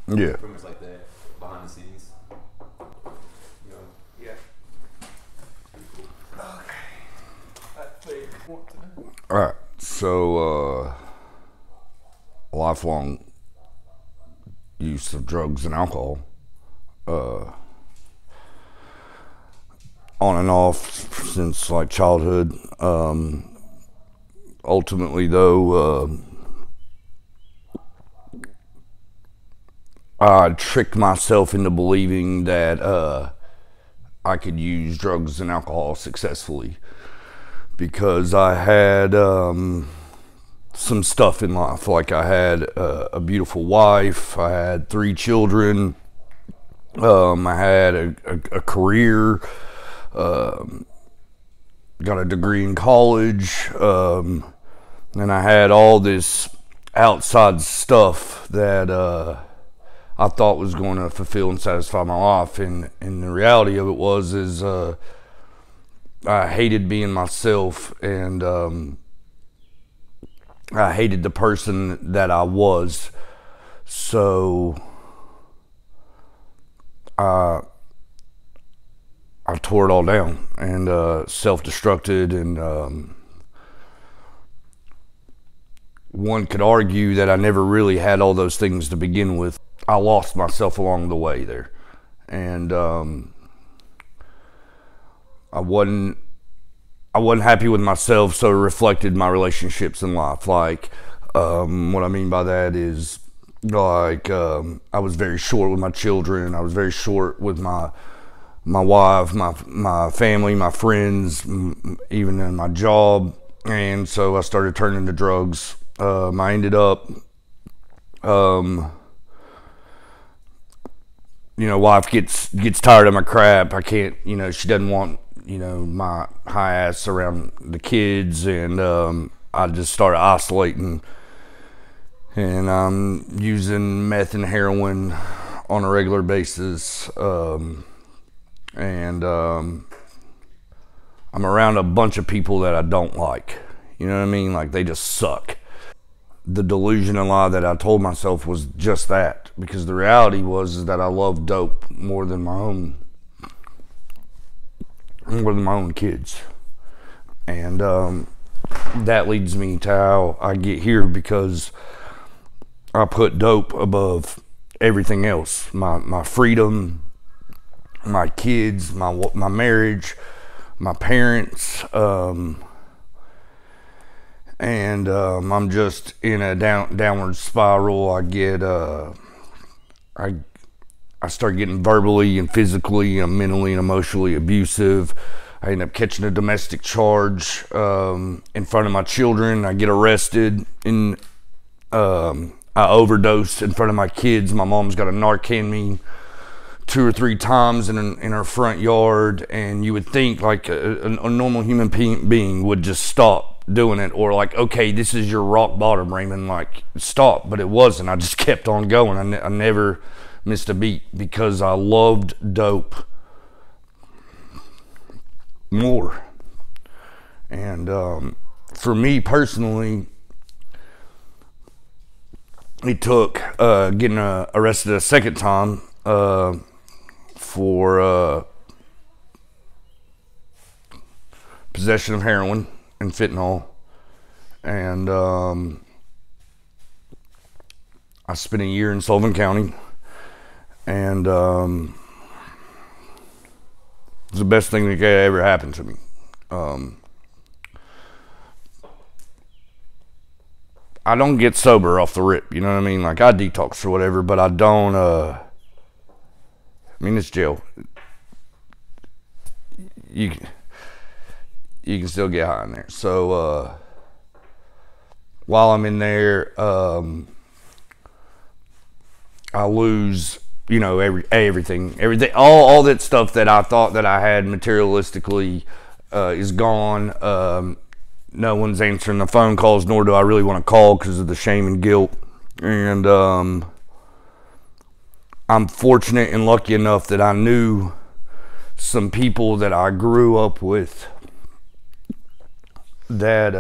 Yeah. Pretty much like that, behind the scenes. You know, yeah. All right. So, lifelong use of drugs and alcohol. On and off since like childhood. Ultimately, though, I tricked myself into believing that I could use drugs and alcohol successfully because I had some stuff in life. Like I had a beautiful wife, I had 3 children, I had a career, got a degree in college, and I had all this outside stuff that I thought was going to fulfill and satisfy my life, and the reality of it is I hated being myself, and I hated the person that I was. So I tore it all down and self-destructed, and one could argue that I never really had all those things to begin with. I lost myself along the way there, and I wasn't happy with myself, so it reflected my relationships in life. Like, what I mean by that is, like, I was very short with my children. I was very short with my wife, my family, my friends, even in my job. And so I started turning to drugs. I ended up, wife gets tired of my crap. I can't, she doesn't want, my high ass around the kids, and I just started isolating, and I'm using meth and heroin on a regular basis, and I'm around a bunch of people that I don't like. You know what I mean? Like, they just suck. The delusion and lie that I told myself was just that, because the reality was that I loved dope more than my own kids. And that leads me to how I get here, because I put dope above everything else. My freedom, my kids, my marriage, my parents, and I'm just in a downward spiral. I start getting verbally and physically and mentally and emotionally abusive. I end up catching a domestic charge in front of my children. I get arrested, and I overdose in front of my kids. My mom's got a Narcan me 2 or 3 times in her front yard, and you would think like a normal human being would just stop doing it, or like, okay, this is your rock bottom, Raymond, like, stop. But it wasn't. I just kept on going. I never missed a beat, because I loved dope more. And for me personally, it took getting arrested a second time for possession of heroin and fentanyl, and I spent a year in Sullivan County, and it was the best thing that could ever happen to me. I don't get sober off the rip, you know what I mean? Like, I detox or whatever, but I don't, I mean, it's jail. You can still get high in there. So, while I'm in there, I lose, everything, all that stuff that I thought that I had materialistically, is gone. No one's answering the phone calls, nor do I really want to call because of the shame and guilt. And I'm fortunate and lucky enough that I knew some people that I grew up with that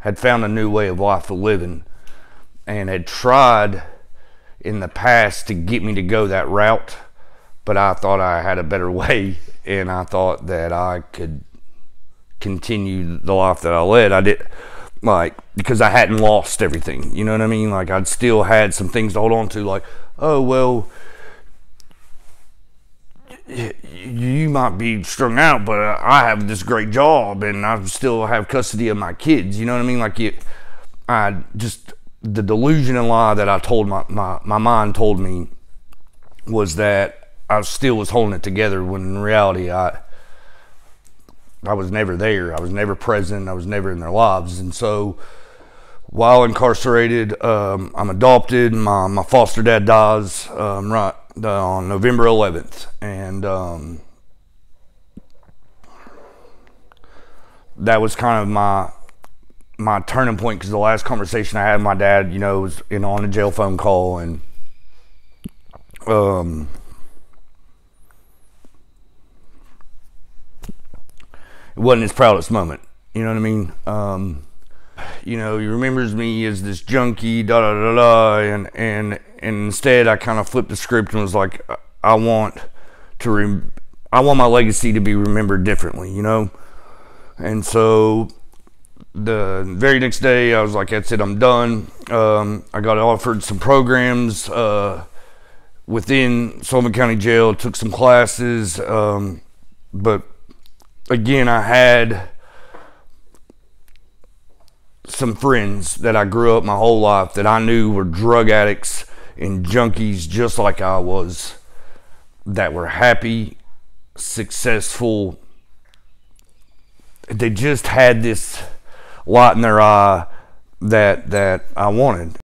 had found a new way of life of living, and had tried in the past to get me to go that route, but I thought I had a better way, and I thought that I could continue the life that I led. I did, like, because I hadn't lost everything, you know what I mean? Like, I'd still had some things to hold on to, like, oh, well, you might be strung out, but I have this great job, and I still have custody of my kids, you know what I mean? Like, the delusion and lie that I told my mind told me was that I still was holding it together, when in reality I was never there. I was never present. I was never in their lives. And so while incarcerated, I'm adopted. My foster dad dies on November 11th. And that was kind of my turning point, because the last conversation I had with my dad, was on a jail phone call, and it wasn't his proudest moment. You know what I mean? He remembers me as this junkie, and instead I kind of flipped the script and was like, I want my legacy to be remembered differently, And so the very next day, I was like, that's it, I'm done. I got offered some programs within Sullivan County Jail, took some classes, but again, I had some friends that I grew up my whole life that I knew were drug addicts and junkies just like I was, that were happy, successful. They just had this light in their eye that I wanted.